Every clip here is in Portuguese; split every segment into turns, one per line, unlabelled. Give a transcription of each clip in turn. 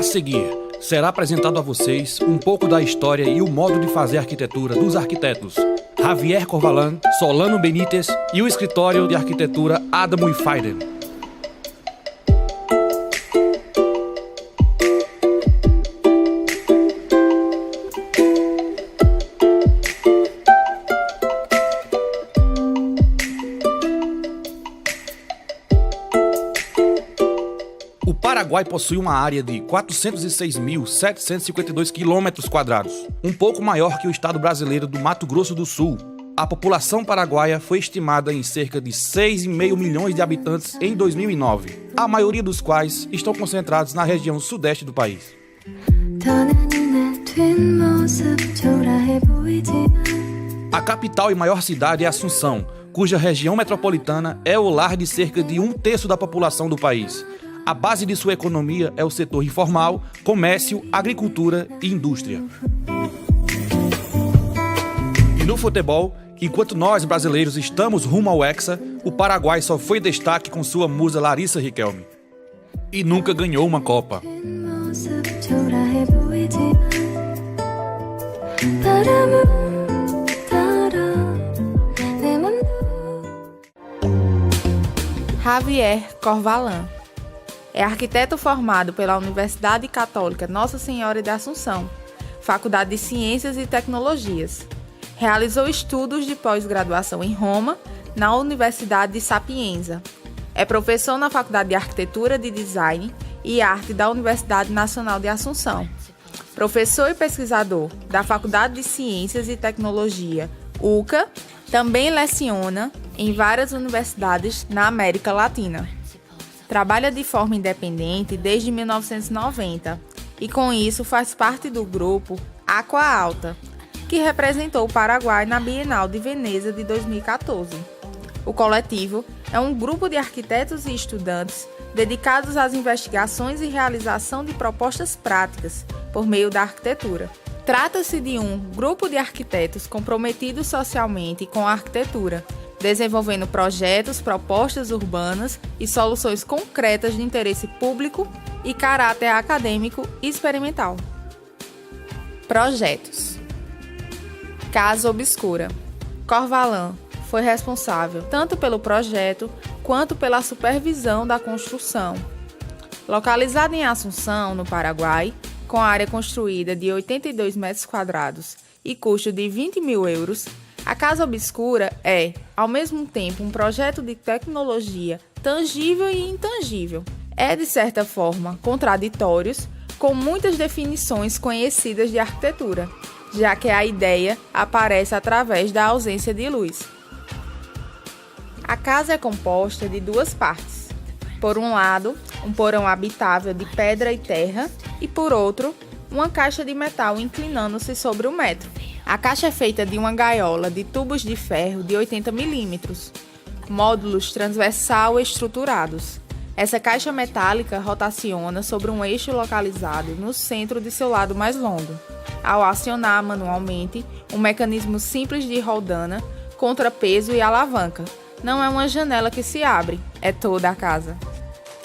seguir, será apresentado a vocês um pouco da história e o modo de fazer arquitetura dos arquitetos Javier Corvalán, Solano Benítez e o escritório de arquitetura Adamo e Fayden. O Paraguai possui uma área de 406.752 km², um pouco maior que o estado brasileiro do Mato Grosso do Sul. A população paraguaia foi estimada em cerca de 6,5 milhões de habitantes em 2009, a maioria dos quais estão concentrados na região sudeste do país. A capital e maior cidade é Assunção, cuja região metropolitana é o lar de cerca de 1/3 da população do país. A base de sua economia é o setor informal, comércio, agricultura e indústria. E no futebol, enquanto nós brasileiros estamos rumo ao Hexa, o Paraguai só foi destaque com sua musa Larissa Riquelme. E nunca ganhou uma Copa.
Javier Corvalán é arquiteto formado pela Universidade Católica Nossa Senhora de Assunção, Faculdade de Ciências e Tecnologias. Realizou estudos de pós-graduação em Roma, na Universidade de Sapienza. É professor na Faculdade de Arquitetura, de Design e Arte da Universidade Nacional de Assunção. Professor e pesquisador da Faculdade de Ciências e Tecnologia, UCA, também leciona em várias universidades na América Latina. Trabalha de forma independente desde 1990 e, com isso, faz parte do grupo Aqua Alta, que representou o Paraguai na Bienal de Veneza de 2014. O coletivo é um grupo de arquitetos e estudantes dedicados às investigações e realização de propostas práticas por meio da arquitetura. Trata-se de um grupo de arquitetos comprometidos socialmente com a arquitetura, desenvolvendo projetos, propostas urbanas e soluções concretas de interesse público e caráter acadêmico e experimental. Projetos. Casa Obscura. Corvalán foi responsável tanto pelo projeto quanto pela supervisão da construção. Localizada em Assunção, no Paraguai, com área construída de 82 metros quadrados e custo de 20 mil euros, a Casa Obscura é, ao mesmo tempo, um projeto de tecnologia tangível e intangível. É, de certa forma, contraditórios, com muitas definições conhecidas de arquitetura, já que a ideia aparece através da ausência de luz. A casa é composta de duas partes. Por um lado, um porão habitável de pedra e terra e, por outro, uma caixa de metal inclinando-se sobre o metro. A caixa é feita de uma gaiola de tubos de ferro de 80 milímetros, módulos transversal estruturados. Essa caixa metálica rotaciona sobre um eixo localizado no centro de seu lado mais longo. Ao acionar manualmente, um mecanismo simples de roldana, contrapeso e alavanca. Não é uma janela que se abre, é toda a casa.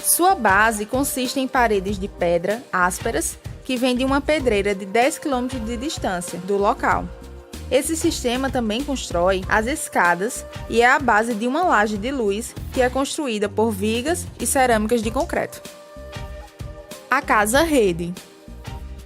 Sua base consiste em paredes de pedra ásperas que vêm de uma pedreira de 10 km de distância do local. Esse sistema também constrói as escadas e é a base de uma laje de luz que é construída por vigas e cerâmicas de concreto. A Casa Rede.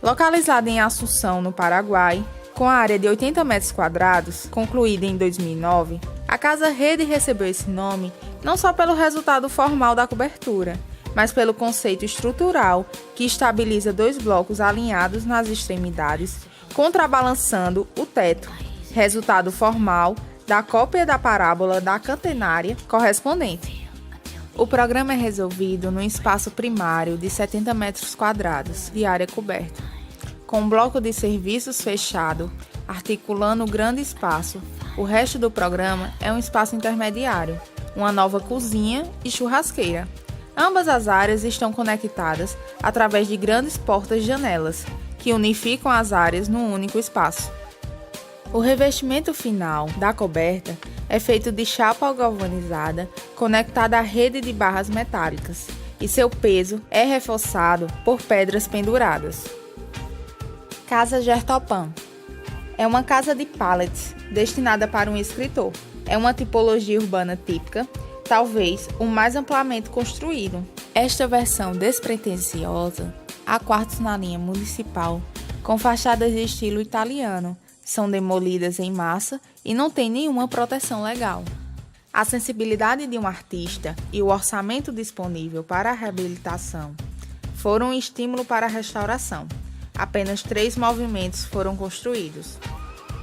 Localizada em Assunção, no Paraguai, com a área de 80 metros quadrados, concluída em 2009, a Casa Rede recebeu esse nome não só pelo resultado formal da cobertura, mas pelo conceito estrutural que estabiliza dois blocos alinhados nas extremidades, contrabalançando o teto, resultado formal da cópia da parábola da catenária correspondente. O programa é resolvido num espaço primário de 70 metros quadrados de área coberta, com um bloco de serviços fechado, articulando o grande espaço. O resto do programa é um espaço intermediário, uma nova cozinha e churrasqueira. Ambas as áreas estão conectadas através de grandes portas-janelas, que unificam as áreas num único espaço. O revestimento final da coberta é feito de chapa galvanizada conectada à rede de barras metálicas e seu peso é reforçado por pedras penduradas. Casa Gertopan é uma casa de pallets destinada para um escritor. É uma tipologia urbana típica, talvez o mais amplamente construído. Esta versão despretensiosa há quartos na linha municipal, com fachadas de estilo italiano, são demolidas em massa e não tem nenhuma proteção legal. A sensibilidade de um artista e o orçamento disponível para a reabilitação foram um estímulo para a restauração. Apenas 3 movimentos foram construídos.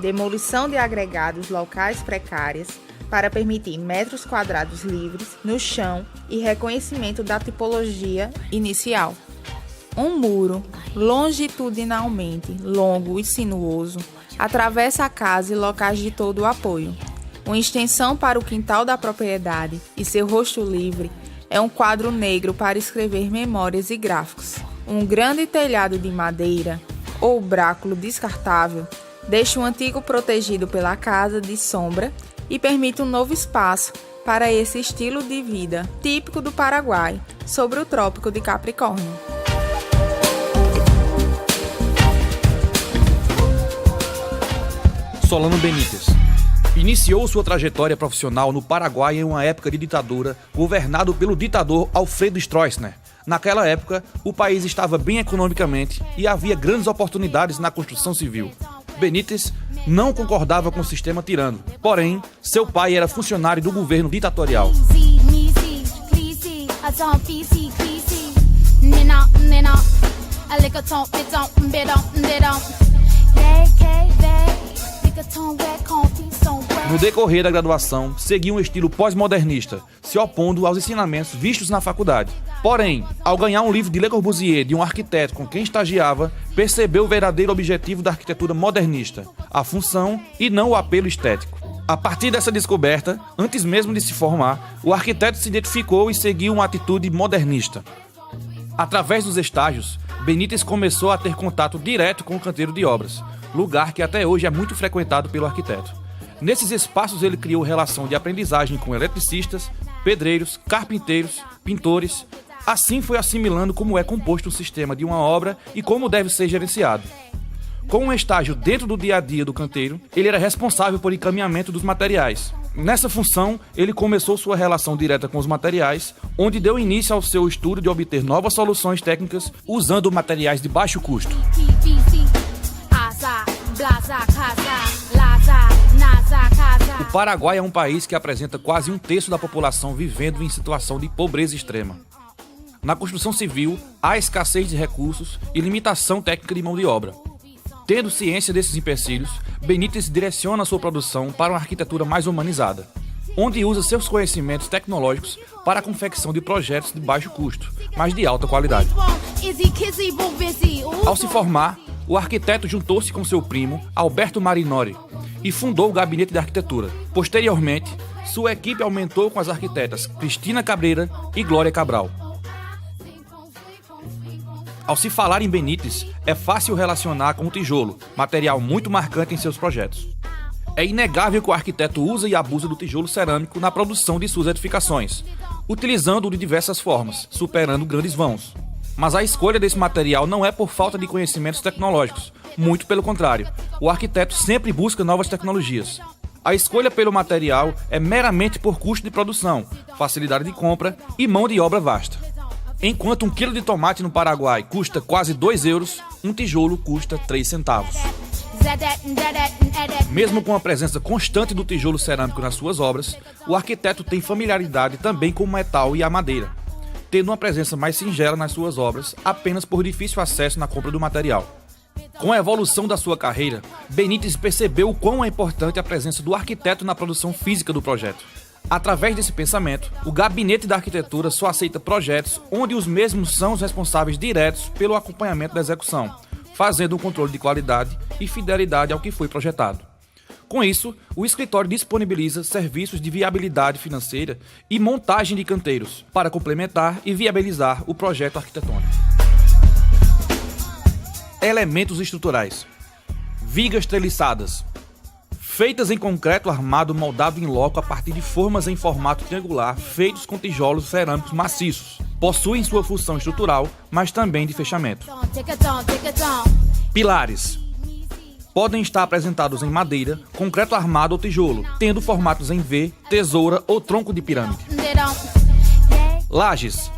Demolição de agregados locais precárias para permitir metros quadrados livres no chão e reconhecimento da tipologia inicial. Um muro, longitudinalmente longo e sinuoso, atravessa a casa e locais de todo o apoio. Uma extensão para o quintal da propriedade e seu rosto livre é um quadro negro para escrever memórias e gráficos. Um grande telhado de madeira ou bráculo descartável deixa o antigo protegido pela casa de sombra e permite um novo espaço para esse estilo de vida típico do Paraguai sobre o Trópico de Capricórnio.
Solano Benítez iniciou sua trajetória profissional no Paraguai em uma época de ditadura, governado pelo ditador Alfredo Stroessner. Naquela época, o país estava bem economicamente e havia grandes oportunidades na construção civil. Benítez não concordava com o sistema tirano, porém, seu pai era funcionário do governo ditatorial. No decorrer da graduação, seguia um estilo pós-modernista, se opondo aos ensinamentos vistos na faculdade. Porém, ao ganhar um livro de Le Corbusier de um arquiteto com quem estagiava, percebeu o verdadeiro objetivo da arquitetura modernista, a função e não o apelo estético. A partir dessa descoberta, antes mesmo de se formar, o arquiteto se identificou e seguiu uma atitude modernista. Através dos estágios, Benítez começou a ter contato direto com o canteiro de obras, lugar que até hoje é muito frequentado pelo arquiteto. Nesses espaços ele criou relação de aprendizagem com eletricistas, pedreiros, carpinteiros, pintores. Assim foi assimilando como é composto o sistema de uma obra e como deve ser gerenciado. Com um estágio dentro do dia a dia do canteiro, ele era responsável por encaminhamento dos materiais. Nessa função, ele começou sua relação direta com os materiais, onde deu início ao seu estudo de obter novas soluções técnicas usando materiais de baixo custo. O Paraguai é um país que apresenta quase 1/3 da população vivendo em situação de pobreza extrema. Na construção civil, há escassez de recursos e limitação técnica de mão de obra. Tendo ciência desses empecilhos, Benítez direciona sua produção para uma arquitetura mais humanizada, onde usa seus conhecimentos tecnológicos para a confecção de projetos de baixo custo, mas de alta qualidade. Ao se formar, o arquiteto juntou-se com seu primo, Alberto Marinori, e fundou o Gabinete de Arquitetura. Posteriormente, sua equipe aumentou com as arquitetas Cristina Cabreira e Glória Cabral. Ao se falar em Benítez, é fácil relacionar com o tijolo, material muito marcante em seus projetos. É inegável que o arquiteto usa e abusa do tijolo cerâmico na produção de suas edificações, utilizando-o de diversas formas, superando grandes vãos. Mas a escolha desse material não é por falta de conhecimentos tecnológicos, muito pelo contrário. O arquiteto sempre busca novas tecnologias. A escolha pelo material é meramente por custo de produção, facilidade de compra e mão de obra vasta. Enquanto 1 quilo de tomate no Paraguai custa quase 2 euros, um tijolo custa 3 centavos. Mesmo com a presença constante do tijolo cerâmico nas suas obras, o arquiteto tem familiaridade também com o metal e a madeira, tendo uma presença mais singela nas suas obras apenas por difícil acesso na compra do material. Com a evolução da sua carreira, Benítez percebeu o quão é importante a presença do arquiteto na produção física do projeto. Através desse pensamento, o Gabinete da Arquitetura só aceita projetos onde os mesmos são os responsáveis diretos pelo acompanhamento da execução, fazendo um controle de qualidade e fidelidade ao que foi projetado. Com isso, o escritório disponibiliza serviços de viabilidade financeira e montagem de canteiros para complementar e viabilizar o projeto arquitetônico. Elementos estruturais: vigas treliçadas, feitas em concreto armado moldado em loco a partir de formas em formato triangular feitos com tijolos cerâmicos maciços. Possuem sua função estrutural, mas também de fechamento. Pilares. Podem estar apresentados em madeira, concreto armado ou tijolo, tendo formatos em V, tesoura ou tronco de pirâmide. Lajes.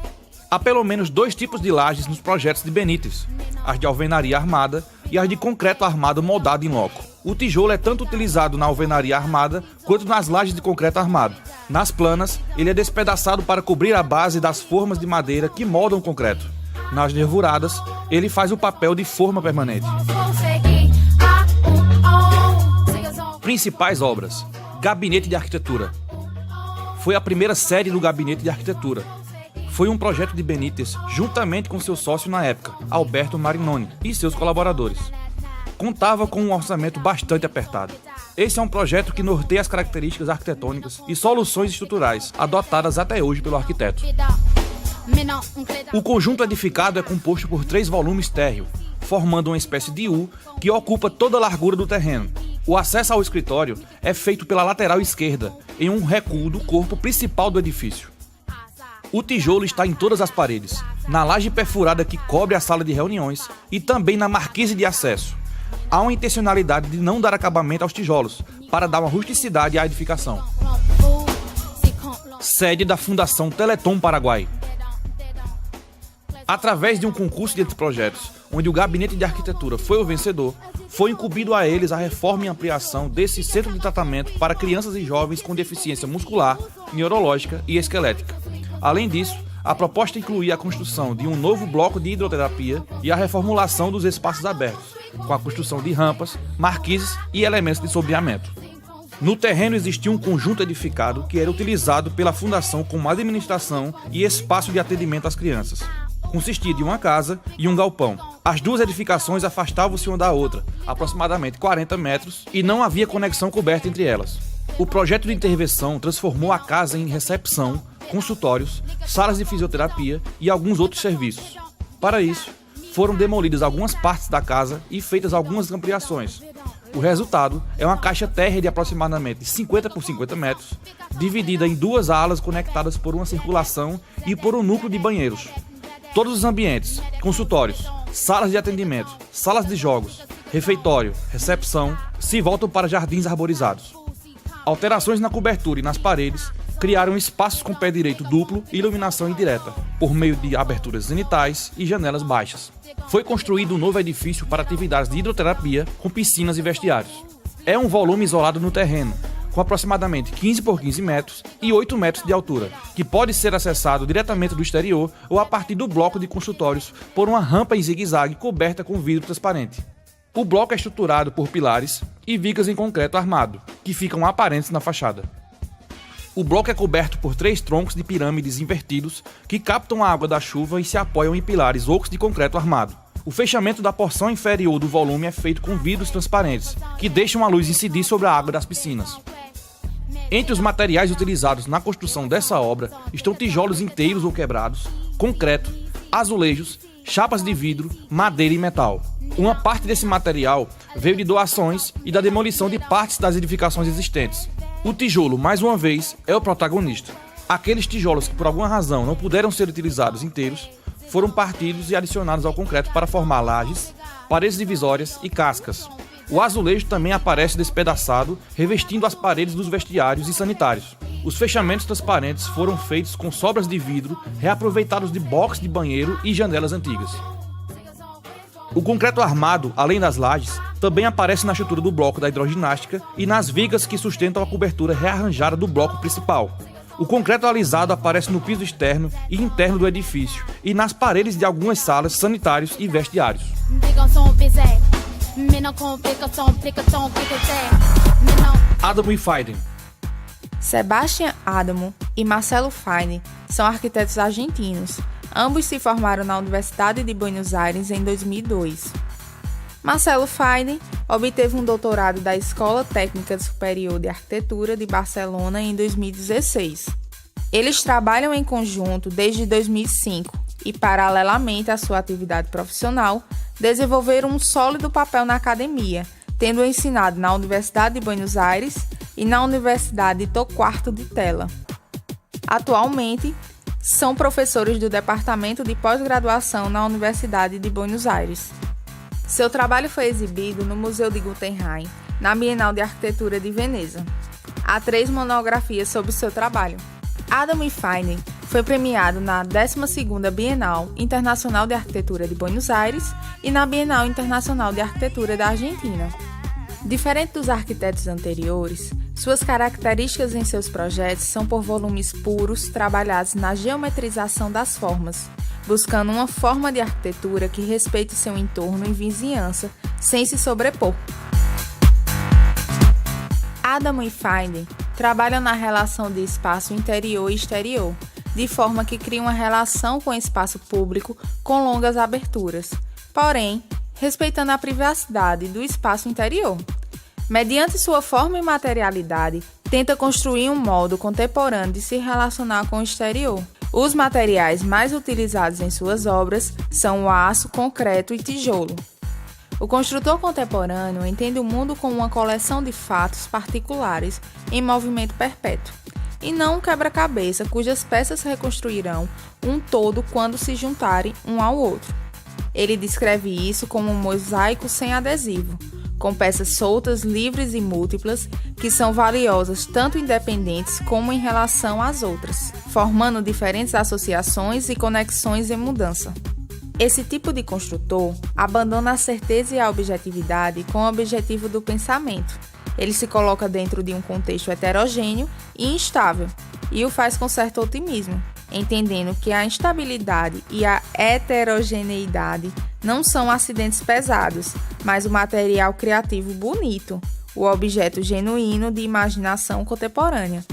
Há pelo menos 2 tipos de lajes nos projetos de Benítez, as de alvenaria armada e as de concreto armado moldado em loco. O tijolo é tanto utilizado na alvenaria armada quanto nas lajes de concreto armado. Nas planas, ele é despedaçado para cobrir a base das formas de madeira que moldam o concreto. Nas nervuradas, ele faz o papel de forma permanente. Principais obras. Gabinete de Arquitetura. Foi a primeira série do Gabinete de Arquitetura. Foi um projeto de Benítez, juntamente com seu sócio na época, Alberto Marinoni, e seus colaboradores. Contava com um orçamento bastante apertado. Esse é um projeto que norteia as características arquitetônicas e soluções estruturais adotadas até hoje pelo arquiteto. O conjunto edificado é composto por 3 volumes térreo, formando uma espécie de U que ocupa toda a largura do terreno. O acesso ao escritório é feito pela lateral esquerda, em um recuo do corpo principal do edifício. O tijolo está em todas as paredes, na laje perfurada que cobre a sala de reuniões e também na marquise de acesso. Há uma intencionalidade de não dar acabamento aos tijolos, para dar uma rusticidade à edificação. Sede da Fundação Teleton Paraguai. Através de um concurso de projetos, onde o Gabinete de Arquitetura foi o vencedor, foi incumbido a eles a reforma e ampliação desse centro de tratamento para crianças e jovens com deficiência muscular, neurológica e esquelética. Além disso, a proposta incluía a construção de um novo bloco de hidroterapia e a reformulação dos espaços abertos, com a construção de rampas, marquises e elementos de sombreamento. No terreno existia um conjunto edificado que era utilizado pela fundação como administração e espaço de atendimento às crianças. Consistia de uma casa e um galpão. As 2 edificações afastavam-se uma da outra, aproximadamente 40 metros, e não havia conexão coberta entre elas. O projeto de intervenção transformou a casa em recepção, consultórios, salas de fisioterapia e alguns outros serviços. Para isso, foram demolidas algumas partes da casa e feitas algumas ampliações. O resultado é uma caixa térrea de aproximadamente 50 por 50 metros, dividida em 2 alas conectadas por uma circulação e por um núcleo de banheiros. Todos os ambientes, consultórios, salas de atendimento, salas de jogos, refeitório, recepção, se voltam para jardins arborizados. Alterações na cobertura e nas paredes criaram espaços com pé direito duplo e iluminação indireta, por meio de aberturas zenitais e janelas baixas. Foi construído um novo edifício para atividades de hidroterapia, com piscinas e vestiários. É um volume isolado no terreno, com aproximadamente 15 por 15 metros e 8 metros de altura, que pode ser acessado diretamente do exterior ou a partir do bloco de consultórios por uma rampa em zigue-zague coberta com vidro transparente. O bloco é estruturado por pilares e vigas em concreto armado, que ficam aparentes na fachada. O bloco é coberto por 3 troncos de pirâmides invertidos que captam a água da chuva e se apoiam em pilares ocos de concreto armado. O fechamento da porção inferior do volume é feito com vidros transparentes, que deixam a luz incidir sobre a água das piscinas. Entre os materiais utilizados na construção dessa obra estão tijolos inteiros ou quebrados, concreto, azulejos, chapas de vidro, madeira e metal. Uma parte desse material veio de doações e da demolição de partes das edificações existentes. O tijolo, mais uma vez, é o protagonista. Aqueles tijolos que por alguma razão não puderam ser utilizados inteiros foram partidos e adicionados ao concreto para formar lajes, paredes divisórias e cascas. O azulejo também aparece despedaçado, revestindo as paredes dos vestiários e sanitários. Os fechamentos transparentes foram feitos com sobras de vidro, reaproveitados de box de banheiro e janelas antigas. O concreto armado, além das lajes, também aparece na estrutura do bloco da hidroginástica e nas vigas que sustentam a cobertura rearranjada do bloco principal. O concreto alisado aparece no piso externo e interno do edifício e nas paredes de algumas salas, sanitários e vestiários. Adamo e Fiden.
Sebastian Adamo e Marcelo Fiden são arquitetos argentinos. Ambos se formaram na Universidade de Buenos Aires em 2002. Marcelo Fiden obteve um doutorado da Escola Técnica Superior de Arquitetura de Barcelona em 2016. Eles trabalham em conjunto desde 2005 e, paralelamente à sua atividade profissional, desenvolveram um sólido papel na academia, tendo ensinado na Universidade de Buenos Aires e na Universidade de Torquato de Tella. Atualmente, são professores do Departamento de Pós-Graduação na Universidade de Buenos Aires. Seu trabalho foi exibido no Museu de Guggenheim, na Bienal de Arquitetura de Veneza. Há 3 monografias sobre seu trabalho. Adam Feining foi premiado na 12ª Bienal Internacional de Arquitetura de Buenos Aires e na Bienal Internacional de Arquitetura da Argentina. Diferente dos arquitetos anteriores, suas características em seus projetos são por volumes puros trabalhados na geometrização das formas, buscando uma forma de arquitetura que respeite seu entorno e vizinhança, sem se sobrepor. Adam e Feining trabalham na relação de espaço interior e exterior, de forma que cria uma relação com o espaço público com longas aberturas, porém, respeitando a privacidade do espaço interior. Mediante sua forma e materialidade, tenta construir um modo contemporâneo de se relacionar com o exterior. Os materiais mais utilizados em suas obras são o aço, concreto e tijolo. O construtor contemporâneo entende o mundo como uma coleção de fatos particulares em movimento perpétuo, e não um quebra-cabeça cujas peças reconstruirão um todo quando se juntarem um ao outro. Ele descreve isso como um mosaico sem adesivo, com peças soltas, livres e múltiplas, que são valiosas tanto independentes como em relação às outras, formando diferentes associações e conexões em mudança. Esse tipo de construtor abandona a certeza e a objetividade com o objetivo do pensamento. Ele se coloca dentro de um contexto heterogêneo e instável, e o faz com certo otimismo, entendendo que a instabilidade e a heterogeneidade não são acidentes pesados, mas o material criativo bonito, o objeto genuíno de imaginação contemporânea.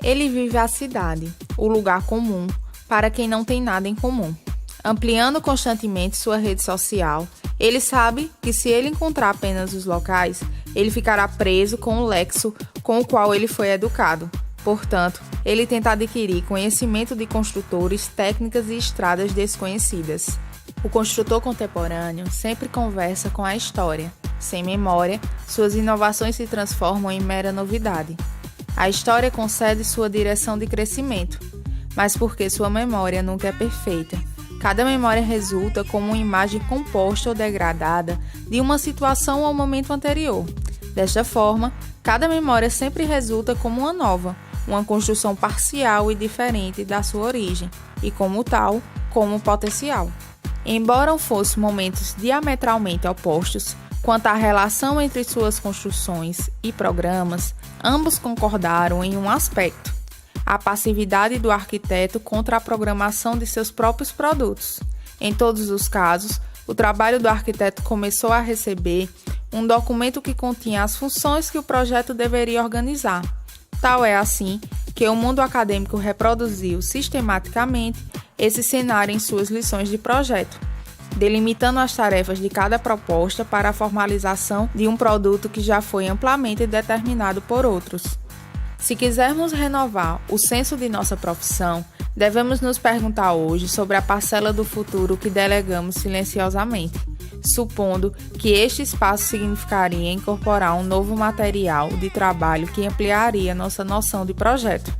Ele vive a cidade, o lugar comum, para quem não tem nada em comum. Ampliando constantemente sua rede social, ele sabe que se ele encontrar apenas os locais, ele ficará preso com o lexo com o qual ele foi educado. Portanto, ele tenta adquirir conhecimento de construtores, técnicas e estradas desconhecidas. O construtor contemporâneo sempre conversa com a história. Sem memória, suas inovações se transformam em mera novidade. A história concede sua direção de crescimento, mas porque sua memória nunca é perfeita. Cada memória resulta como uma imagem composta ou degradada de uma situação ou momento anterior. Desta forma, cada memória sempre resulta como uma nova, uma construção parcial e diferente da sua origem, e como tal, como potencial. Embora fossem momentos diametralmente opostos, quanto à relação entre suas construções e programas, ambos concordaram em um aspecto: a passividade do arquiteto contra a programação de seus próprios produtos. Em todos os casos, o trabalho do arquiteto começou a receber um documento que continha as funções que o projeto deveria organizar. Tal é assim que o mundo acadêmico reproduziu sistematicamente esse cenário em suas lições de projeto, delimitando as tarefas de cada proposta para a formalização de um produto que já foi amplamente determinado por outros. Se quisermos renovar o senso de nossa profissão, devemos nos perguntar hoje sobre a parcela do futuro que delegamos silenciosamente, supondo que este espaço significaria incorporar um novo material de trabalho que ampliaria nossa noção de projeto.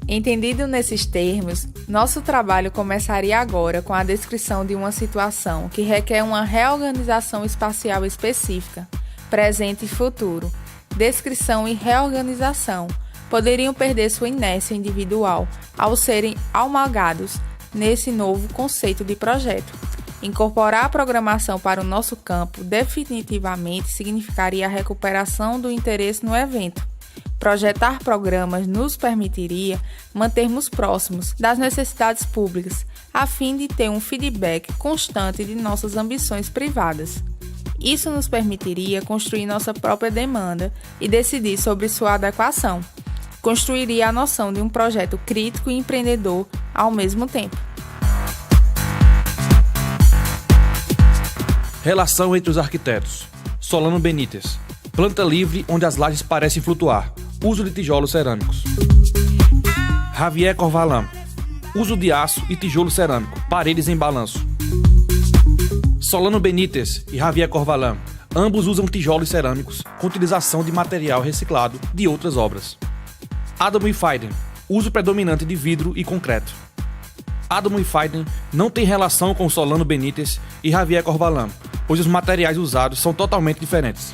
Entendido nesses termos, nosso trabalho começaria agora com a descrição de uma situação que requer uma reorganização espacial específica, presente e futuro. Descrição e reorganização poderiam perder sua inércia individual ao serem amalgamados nesse novo conceito de projeto. Incorporar a programação para o nosso campo definitivamente significaria a recuperação do interesse no evento. Projetar programas nos permitiria mantermos próximos das necessidades públicas, a fim de ter um feedback constante de nossas ambições privadas. Isso nos permitiria construir nossa própria demanda e decidir sobre sua adequação. Construiria a noção de um projeto crítico e empreendedor ao mesmo tempo.
Relação entre os arquitetos. Solano Benítez. Planta livre onde as lajes parecem flutuar. Uso de tijolos cerâmicos. Javier Corvalán. Uso de aço e tijolo cerâmico. Paredes em balanço. Solano Benítez e Javier Corvalán. Ambos usam tijolos cerâmicos com utilização de material reciclado de outras obras. Adam Feining. Uso predominante de vidro e concreto. Adam Wiffinden não tem relação com Solano Benítez e Javier Corvalán, pois os materiais usados são totalmente diferentes.